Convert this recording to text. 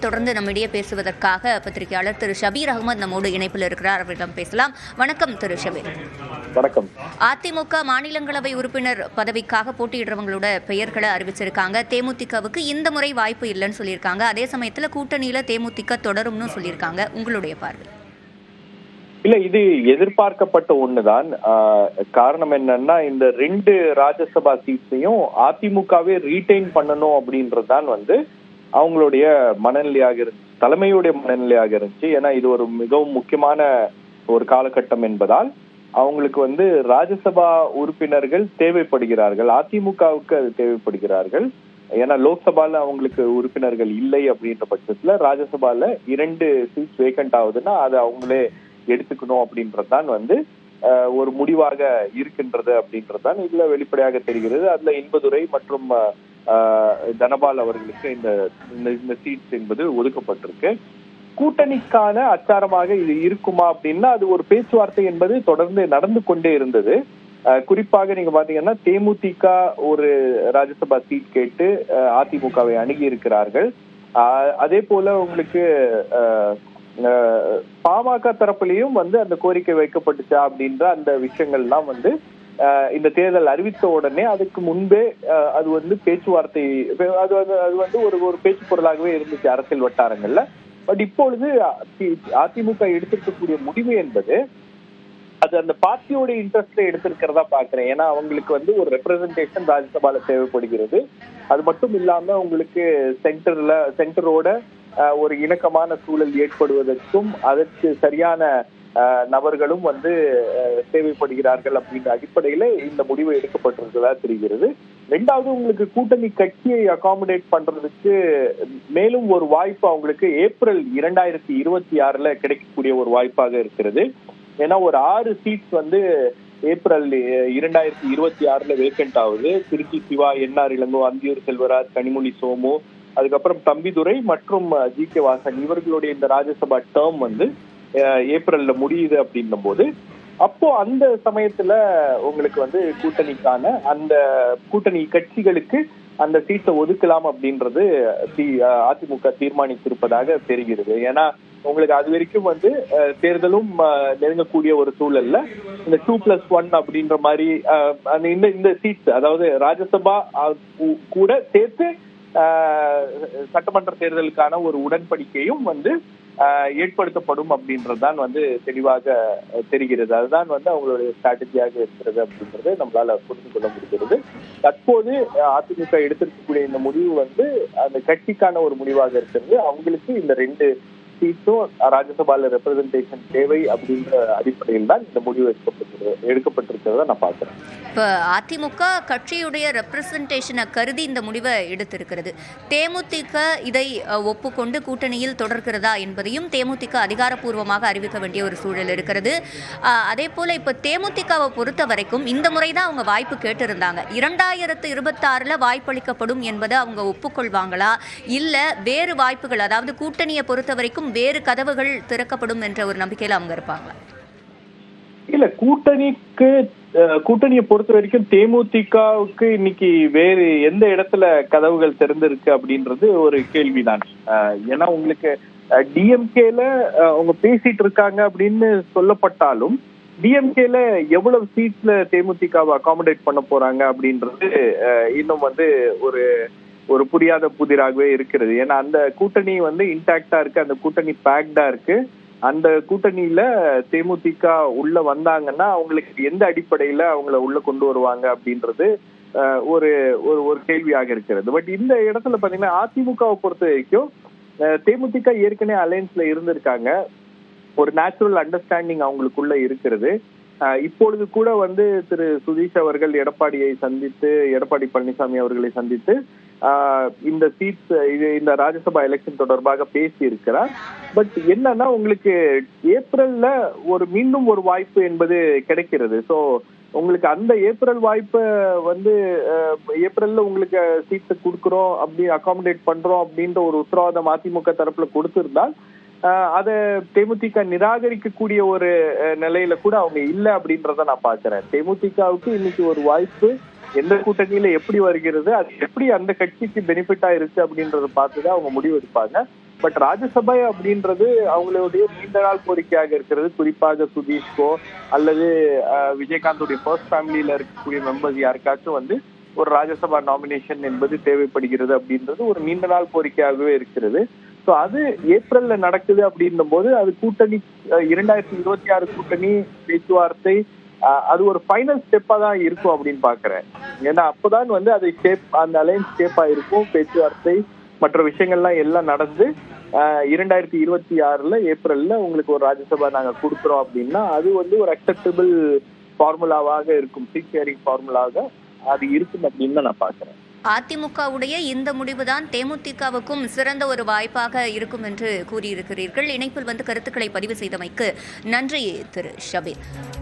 தொடர்ந்து நம்மிடையே பேசுவதற்காக பத்திரிகையாளர் திரு ஷபீர் அகமது நம்மோடு இணைப்பில் இருக்கிறார். அவரிடம் பேசலாம். வணக்கம் திரு ஷபீர். வணக்கம். அதிமுக மாநிலங்களவை உறுப்பினர் பதவிக்காக போட்டியிடுறவங்களோட பெயர்களை அறிவிச்சிருக்காங்க. தேமுதிகவுக்கு இந்த முறை வாய்ப்பு இல்லைன்னு சொல்லியிருக்காங்க. அதே சமயத்துல கூட்டணியில தேமுதிக தொடரும்னு சொல்லியிருக்காங்க. உங்களுடைய பார்வை? இல்ல, இது எதிர்பார்க்கப்பட்ட ஒண்ணுதான். காரணம் என்னன்னா, இந்த 2 ராஜ்யசபா சீட்ஸையும் அதிமுகவே ரீடைன் பண்ணணும் அப்படின்றதுதான் அவங்களுடைய மனநிலையாக இருந்துச்சு, தலைமையுடைய மனநிலையாக இருந்துச்சு. ஏன்னா இது ஒரு மிகவும் முக்கியமான ஒரு காலகட்டம் என்பதால் அவங்களுக்கு ராஜ்யசபா உறுப்பினர்கள் தேவைப்படுகிறார்கள். அதிமுகவுக்கு அது தேவைப்படுகிறார்கள். ஏன்னா லோக்சபால அவங்களுக்கு உறுப்பினர்கள் இல்லை அப்படின்ற பட்சத்துல ராஜ்யசபால 2 சீட்ஸ் வேக்கண்ட் ஆகுதுன்னா அதை அவங்களே எடுத்துக்கணும் அப்படின்றதுதான் ஒரு முடிவாக இருக்கின்றது அப்படின்றதுதான் இதுல வெளிப்படையாக தெரிகிறது. அதுல இன்பதுரை மற்றும் தனபால் அவர்களுக்கு இந்த சீட்ஸ் என்பது ஒதுக்கப்பட்டிருக்கு. கூட்டணிக்கான அச்சாரமாக இது இருக்குமா அப்படின்னா அது ஒரு பேச்சுவார்த்தை என்பது தொடர்ந்து நடந்து கொண்டே இருந்தது. குறிப்பாக நீங்க பாத்தீங்கன்னா தேமுதிக ஒரு ராஜ்யசபா சீட் கேட்டு அதிமுகவை அணுகி இருக்கிறார்கள். அதே போல உங்களுக்கு பாமக தரப்புலையும் அந்த கோரிக்கை வைக்கப்பட்டுச்சா அப்படின்ற அந்த விஷயங்கள்லாம் இந்த தேர்தல் அறிவித்த உடனே அதுக்கு முன்பே அது பேச்சுவார்த்தை அது ஒரு பேச்சு பொருளாகவே இருந்துச்சு அரசியல் வட்டாரங்கள்ல. பட் இப்பொழுது அதிமுக எடுத்திருக்கக்கூடிய முடிவு என்பது அது அந்த பார்ட்டியோட இன்ட்ரெஸ்ட்ல எடுத்திருக்கிறதா பாக்குறேன். ஏன்னா அவங்களுக்கு ஒரு ரெப்ரசன்டேஷன் ராஜ்யசபால தேவைப்படுகிறது. அது மட்டும் இல்லாம உங்களுக்கு சென்டரோட ஒரு இணக்கமான சூழல் ஏற்படுவதற்கும் அதற்கு சரியான நபர்களும் தேவைப்படுகிறார்கள் அப்படின்ற அடிப்படையில இந்த முடிவு எடுக்கப்பட்டிருக்கிறதா தெரிகிறது. 2வது உங்களுக்கு கூட்டணி கட்சியை அகாமடேட் பண்றதுக்கு மேலும் ஒரு வாய்ப்பு அவங்களுக்கு ஏப்ரல் 2026 கிடைக்கக்கூடிய ஒரு வாய்ப்பாக இருக்கிறது. ஏன்னா ஒரு 6 சீட்ஸ் ஏப்ரல் 2026 வேக்கண்ட் ஆகுது. திருச்சி சிவா, என்ஆர் இளங்கோ, அந்தியூர் செல்வராஜ், கனிமொழி சோமு, அதுக்கப்புறம் தம்பிதுரை மற்றும் ஜி.கே. வாசன் இவர்களுடைய இந்த ராஜ்யசபா டேர்ம் ஏப்ரல்ல முடியுது அப்படின்னும் போது அப்போ அந்த சமயத்துல உங்களுக்கு கூட்டணிக்கான அந்த கூட்டணி கட்சிகளுக்கு அந்த சீட்டை ஒதுக்கலாம் அப்படின்றது அதிமுக தீர்மானித்திருப்பதாக தெரிகிறது. ஏன்னா உங்களுக்கு அது வரைக்கும் தேர்தலும் நெருங்கக்கூடிய ஒரு சூழல்ல இந்த 2+1 அப்படின்ற மாதிரி இந்த சீட்ஸ், அதாவது ராஜ்யசபா கூட சேர்த்து சட்டமன்ற தேர்தலுக்கான ஒரு உடன்படிக்கையும் ஏற்படுத்தப்படும் அப்படின்றதுதான் தெளிவாக தெரிகிறது. அதுதான் அவங்களுடைய ஸ்ட்ராட்டஜியாக இருக்கிறது அப்படின்றது நம்மளால புரிந்து கொள்ள முடிகிறது. தற்போது அதிமுக எடுத்திருக்கக்கூடிய இந்த முடிவு அந்த கட்சிக்கான ஒரு முடிவாக இருக்கிறது. அவங்களுக்கு இந்த 2 சீட்டும் ராஜ்யசபால ரெப்ரசன்டேஷன் தேவை அப்படின்ற அடிப்படையில் தான் இந்த முடிவு எடுக்கப்பட்டிருக்கிறத நான் பார்க்கிறேன். இப்ப அதிமுக கட்சியுடைய ரெப்ரசன்டேஷனை கருதி இந்த முடிவை எடுத்திருக்கிறது. தேமுதிக இதை ஒப்புக்கொண்டு கூட்டணியில் தொடர்கிறதா என்பதையும் தேமுதிக அதிகாரப்பூர்வமாக அறிவிக்க வேண்டிய ஒரு சூழல் இருக்கிறது. அதே போல இப்ப தேமுதிகவை பொறுத்த வரைக்கும் இந்த முறைதான் அவங்க வாய்ப்பு கேட்டிருந்தாங்க. 2026 வாய்ப்பளிக்கப்படும் என்பதை அவங்க ஒப்புக்கொள்வாங்களா, இல்ல வேறு வாய்ப்புகள், அதாவது கூட்டணியை பொறுத்த வரைக்கும் வேறு கதவுகள் திறக்கப்படும் என்ற ஒரு நம்பிக்கையில அவங்க இருப்பாங்களா? இல்ல, கூட்டணியை பொறுத்த வரைக்கும் தேமுதிகவுக்கு இன்னைக்கு வேறு எந்த இடத்துல கதவுகள் திறந்திருக்கு அப்படின்றது ஒரு கேள்விதான். ஏன்னா உங்களுக்கு டிஎம்கேல அவங்க பேசிட்டு இருக்காங்க அப்படின்னு சொல்லப்பட்டாலும் டிஎம்கேல எவ்வளவு சீட்ஸ்ல தேமுதிகவை அகாமடேட் பண்ண போறாங்க அப்படின்றது இன்னும் ஒரு புரியாத புதிராகவே இருக்கிறது. ஏன்னா அந்த கூட்டணி இன்டாக்டா இருக்கு, அந்த கூட்டணி பேக்டா இருக்கு. அந்த கூட்டணியில தேமுதிக உள்ள வந்தாங்கன்னா அவங்களுக்கு எந்த அடிப்படையில அவங்கள உள்ள கொண்டு வருவாங்க அப்படின்றது ஒரு ஒரு கேள்வியாக இருக்கிறது. பட் இந்த இடத்துல பாத்தீங்கன்னா அதிமுகவை பொறுத்த வரைக்கும் தேமுதிக ஏற்கனவே அலையன்ஸ்ல இருந்திருக்காங்க. ஒரு நேச்சுரல் அண்டர்ஸ்டாண்டிங் அவங்களுக்குள்ள இருக்கிறது. இப்பொழுது கூட திரு சுதீஷ் அவர்கள் எடப்பாடி பழனிசாமி அவர்களை சந்தித்து இந்த சீட்ஸ் இந்த ராஜ்யசபா எலெக்ஷன் தொடர்பாக பேசி இருக்கிறார். பட் என்னன்னா உங்களுக்கு ஏப்ரல்ல மீண்டும் ஒரு வாய்ப்பு என்பது கிடைக்கிறது. ஸோ உங்களுக்கு அந்த ஏப்ரல் வாய்ப்பை ஏப்ரல்ல உங்களுக்கு சீட்ஸை கொடுக்குறோம், அப்படி அகாமடேட் பண்றோம் அப்படின்ற ஒரு உத்தரவாதம் அதிமுக தரப்புல கொடுத்திருந்தால் அதை தேமுதிக நிராகரிக்கக்கூடிய ஒரு நிலையில கூட அவங்க இல்லை அப்படின்றத நான் பாக்குறேன். தேமுதிகவுக்கு இன்னைக்கு ஒரு வாய்ப்பு எந்த கூட்டணியில எப்படி வருகிறது, அது எப்படி அந்த கட்சிக்கு பெனிஃபிட்டா இருக்கு அப்படின்றத பார்த்துதான் அவங்க முடிவு எடுப்பாங்க. பட் ராஜ்யசபா அப்படின்றது அவங்களுடைய நீண்ட நாள் கோரிக்கையாக இருக்கிறது. குறிப்பாக சுதீஷ்கோ அல்லது விஜயகாந்தோடைய ஃபர்ஸ்ட் ஃபேமிலியில இருக்கக்கூடிய மெம்பர்ஸ் யாருக்காச்சும் வந்து ஒரு ராஜ்யசபா நாமினேஷன் என்பது தேவைப்படுகிறது அப்படின்றது ஒரு நீண்ட நாள் கோரிக்கையாகவே இருக்கிறது. ஸோ அது ஏப்ரல்ல நடக்குது அப்படின்னும் போது அது கூட்டணி 2026 கூட்டணி பேச்சுவார்த்தை அது ஒரு ஃபைனல் ஸ்டெப்பா தான் இருக்கும் அப்படின்னு பாக்குறேன். ஏன்னா அப்பதான் வந்து அது அந்த அலையன்ஸ் ஸ்டெப்பா இருக்கும். பேச்சுவார்த்தை மற்ற விஷயங்கள்லாம் எல்லாம் நடந்து 2026 ஏப்ரல்ல உங்களுக்கு ஒரு ராஜ்யசபா நாங்க கொடுக்குறோம் அப்படின்னா அது வந்து ஒரு அக்செப்டபிள் ஃபார்முலாவாக இருக்கும். சீட் ஷேரிங் ஃபார்முலாவாக அது இருக்கும் அப்படின்னு தான் நான் பாக்குறேன். அதிமுகவுடைய இந்த முடிவுதான் தேமுதிகவுக்கும் சிறந்த ஒரு வாய்ப்பாக இருக்கும் என்று கூறியிருக்கிறீர்கள். இணைப்பில் வந்து கருத்துக்களை பதிவு செய்தமைக்கு நன்றி திரு ஷபீர்.